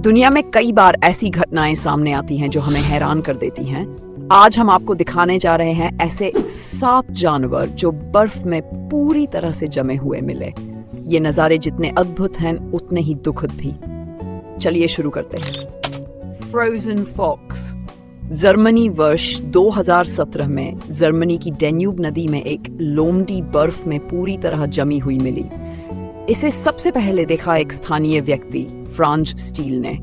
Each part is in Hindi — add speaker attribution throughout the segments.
Speaker 1: दुनिया में कई बार ऐसी घटनाएं सामने आती हैं जो हमें हैरान कर देती हैं। आज हम आपको दिखाने जा रहे हैं ऐसे 7 जानवर जो बर्फ में पूरी तरह से जमे हुए मिले। ये नज़ारे जितने अद्भुत हैं उतने ही दुखद भी। चलिए शुरू करते हैं। Frozen fox. जर्मनी वर्ष 2017 में जर्मनी की डैन्यूब नदी में एक लोमड़ी बर्फ में पूरी तरह जमी हुई मिली। इसे सबसे पहले देखा एक स्थानीय व्यक्ति फ्रांज स्टील ने।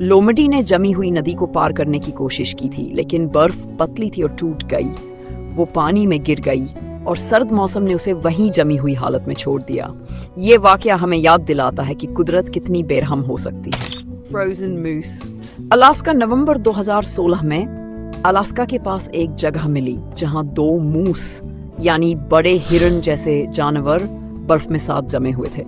Speaker 1: लोमड़ी ने जमी हुई नदी को पार करने की कोशिश की थी, लेकिन बर्फ पतली थी और टूट गई। वो पानी में गिर गई और सर्द मौसम ने उसे वहीं जमी हुई हालत में छोड़ दिया। ये वाकया हमें याद दिलाता है कि कुदरत कितनी बेरहम हो सकती है। फ्रोजन मूस। अलास्का। नवंबर 2016 में अलास्का के पास एक जगह मिली जहां 2 मूस यानी बड़े हिरण जैसे जानवर बर्फ में साथ जमे हुए थे।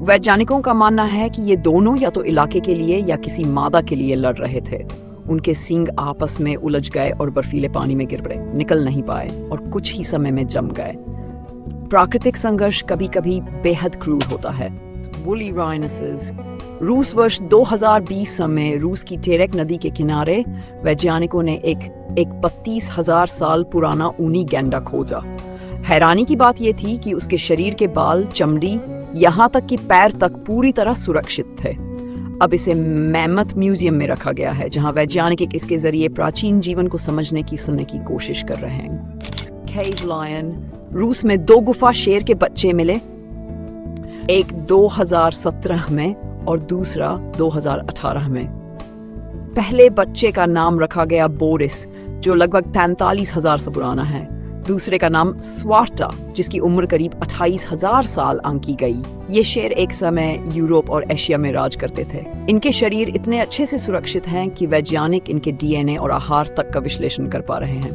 Speaker 1: वैज्ञानिकों का मानना है कि ये दोनों या तो इलाके के लिए या किसी मादा के लिए लड़ रहे थे। उनके सींग आपस में उलझ गए और बर्फीले पानी में गिर पड़े, निकल नहीं पाए और कुछ ही समय में जम गए। प्राकृतिक संघर्ष कभी कभी बेहद क्रूर होता है। वुली राइनोसेस। रूस वर्ष 2020 में रूस की टेरेक नदी के किनारे वैज्ञानिकों ने एक 32,000 साल पुराना ऊनी गैंडा खोजा। हैरानी की बात यह थी कि उसके शरीर के बाल, चमड़ी, यहाँ तक कि पैर तक पूरी तरह सुरक्षित थे। अब इसे मैमथ म्यूजियम में रखा गया है, जहाँ वैज्ञानिक इसके जरिए प्राचीन जीवन को समझने की कोशिश कर रहे हैं। केव लायन। रूस में 2 गुफा शेर के बच्चे मिले, एक 2017 में और दूसरा 2018 में। पहले बच्चे का नाम रखा गया बोरिस, जो लगभग 43,000 से पुराना है। दूसरे का नाम स्वार्टा, जिसकी उम्र करीब 28,000 साल आंकी गई। ये शेर एक समय यूरोप और एशिया में राज करते थे। इनके शरीर इतने अच्छे से सुरक्षित हैं कि वैज्ञानिक इनके डीएनए और आहार तक का विश्लेषण कर पा रहे हैं।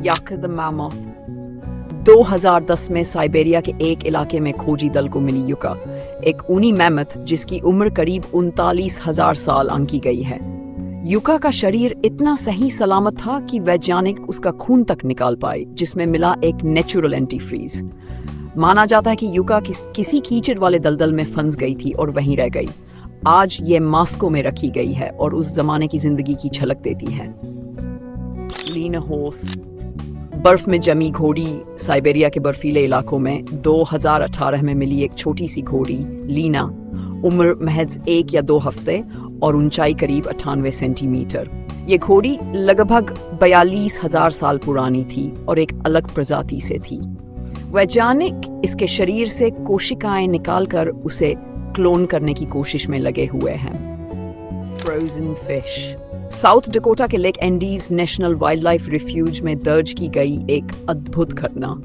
Speaker 1: याक द मैमथ। 2010 में साइबेरिया के एक इलाके में खोजी दल को मिली युका, एक ऊनी मैमथ जिसकी उम्र करीब 39,000 साल आंकी गई है। युका का शरीर इतना सही सलामत था कि वैज्ञानिक उसका खून तक निकाल पाए, जिसमें मिला एक नेचुरल एंटीफ्रीज। माना जाता है कि युका किसी कीचड़ वाले दलदल में फंस गई थी और वहीं रह गई। आज ये मास्को में रखी गई है और उस जमाने की जिंदगी की झलक देती है। लीना हॉर्स। बर्फ में जमी घोड़ी। साइबेरिया के बर्फीले इलाकों में 2018 में मिली एक छोटी सी घोड़ी लीना, उम्र महज 1 या 2 हफ्ते और ऊंचाई करीब 98 सेंटीमीटर। ये घोड़ी लगभग 42,000 साल पुरानी थी और एक अलग प्रजाति से थी। वैज्ञानिक इसके शरीर से कोशिकाएं निकालकर उसे क्लोन करने की कोशिश में लगे हुए हैं। Frozen fish. साउथ डकोटा के lake Andes national wild life refuge में दर्ज की गई एक अद्भुत घटना।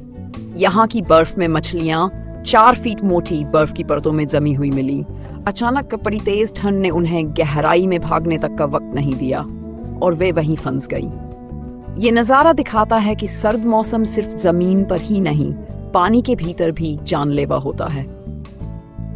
Speaker 1: यहाँ की बर्फ में मछलियां 4 फीट मोटी बर्फ की परतों में जमी हुई मिली। अचानक बड़ी तेज ठंड ने उन्हें गहराई में भागने तक का वक्त नहीं दिया और वे वहीं फंस गईं। ये नजारा दिखाता है कि सर्द मौसम सिर्फ जमीन पर ही नहीं, पानी के भीतर भी जानलेवा होता है।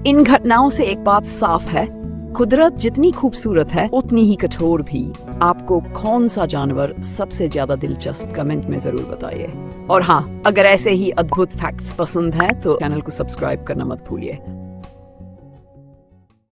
Speaker 1: इन घटनाओं से एक बात साफ है, कुदरत जितनी खूबसूरत है उतनी ही कठोर भी। आपको कौन सा जानवर सबसे ज्यादा दिलचस्प, कमेंट में जरूर बताइए। और हाँ, अगर ऐसे ही अद्भुत फैक्ट्स पसंद है तो चैनल को सब्सक्राइब करना मत भूलिए।